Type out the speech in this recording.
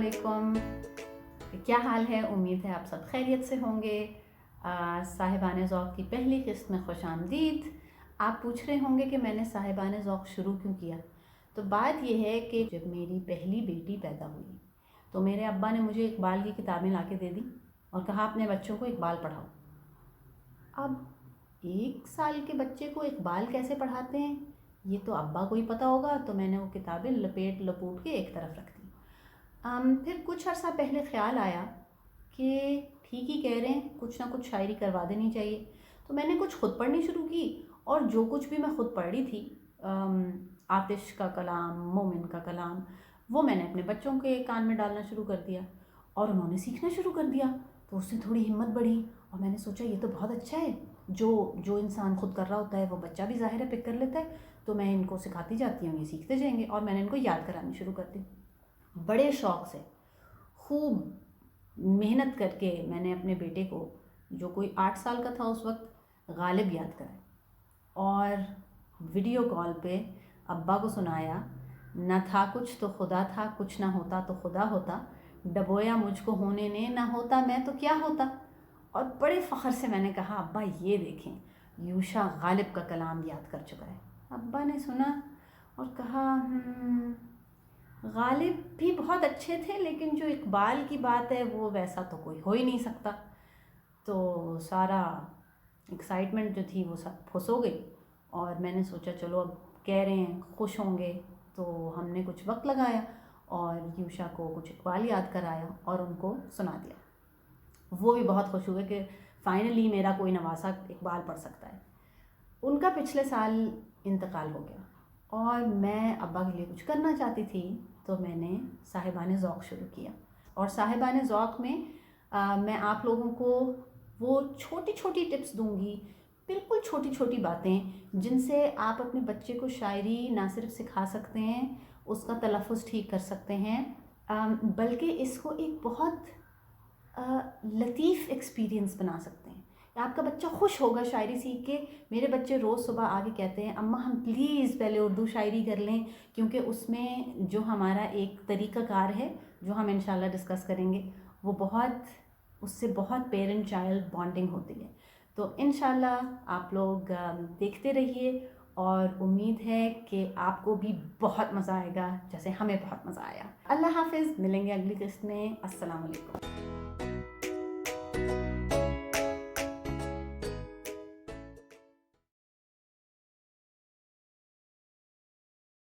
علیکم، کیا حال ہے؟ امید ہے آپ سب خیریت سے ہوں گے۔ صاحبان ذوق کی پہلی قسط میں خوش آمدید۔ آپ پوچھ رہے ہوں گے کہ میں نے صاحبان ذوق شروع کیوں کیا؟ تو بات یہ ہے کہ جب میری پہلی بیٹی پیدا ہوئی تو میرے ابا نے مجھے اقبال کی کتابیں لا کے دے دی اور کہا اپنے بچوں کو اقبال پڑھاؤ۔ اب 1 سال کے بچے کو اقبال کیسے پڑھاتے ہیں یہ تو ابا کو ہی پتہ ہوگا، تو میں نے وہ کتابیں لپوٹ کے ایک طرف رکھ دی۔ پھر کچھ عرصہ پہلے خیال آیا کہ ٹھیک ہی کہہ رہے ہیں، کچھ نہ کچھ شاعری کروا دینی چاہیے، تو میں نے کچھ خود پڑھنی شروع کی اور جو کچھ بھی میں خود پڑھ رہی تھی، آتش کا کلام، مومن کا کلام، وہ میں نے اپنے بچوں کے کان میں ڈالنا شروع کر دیا اور انہوں نے سیکھنا شروع کر دیا، تو اس سے تھوڑی ہمت بڑھی اور میں نے سوچا یہ تو بہت اچھا ہے، جو انسان خود کر رہا ہوتا ہے وہ بچہ بھی ظاہر ہے پک کر لیتا ہے، تو میں ان کو سکھاتی جاتی ہوں، یہ سیکھتے جائیں گے، اور میں نے ان کو یاد کرانی شروع کر دی۔ بڑے شوق سے خوب محنت کر کے میں نے اپنے بیٹے کو، جو کوئی 8 سال کا تھا اس وقت، غالب یاد کرائے اور ویڈیو کال پہ ابا کو سنایا، نہ تھا کچھ تو خدا تھا، کچھ نہ ہوتا تو خدا ہوتا، ڈبویا مجھ کو ہونے نے، نہ ہوتا میں تو کیا ہوتا۔ اور بڑے فخر سے میں نے کہا ابا یہ دیکھیں یوشا غالب کا کلام یاد کر چکا ہے۔ ابا نے سنا اور کہا غالب بھی بہت اچھے تھے لیکن جو اقبال کی بات ہے وہ ویسا تو کوئی ہو ہی نہیں سکتا۔ تو سارا ایکسائٹمنٹ جو تھی وہ سب پھس ہو گئی اور میں نے سوچا چلو اب کہہ رہے ہیں خوش ہوں گے، تو ہم نے کچھ وقت لگایا اور یوشا کو کچھ اقبال یاد کرایا اور ان کو سنا دیا۔ وہ بھی بہت خوش ہوئے کہ فائنلی میرا کوئی نواسا اقبال پڑھ سکتا ہے۔ ان کا پچھلے سال انتقال ہو گیا اور میں ابا کے لیے کچھ کرنا چاہتی تھی، تو میں نے صاحبان ذوق شروع کیا، اور صاحبان ذوق میں میں آپ لوگوں کو وہ چھوٹی چھوٹی ٹپس دوں گی، بالکل چھوٹی چھوٹی باتیں جن سے آپ اپنے بچے کو شاعری نہ صرف سکھا سکتے ہیں، اس کا تلفظ ٹھیک کر سکتے ہیں، بلکہ اس کو ایک بہت لطیف ایکسپیرینس بنا سکتے ہیں۔ آپ کا بچہ خوش ہوگا شاعری سیکھ کے۔ میرے بچے روز صبح آگے کہتے ہیں اماں ہم پلیز پہلے اردو شاعری کر لیں، کیونکہ اس میں جو ہمارا ایک طریقہ کار ہے جو ہم انشاءاللہ ڈسکس کریں گے، وہ اس سے بہت پیرنٹ چائلڈ بانڈنگ ہوتی ہے۔ تو انشاءاللہ آپ لوگ دیکھتے رہیے اور امید ہے کہ آپ کو بھی بہت مزہ آئے گا جیسے ہمیں بہت مزہ آیا۔ اللہ حافظ، ملیں گے اگلی قسط میں۔ السلام علیکم۔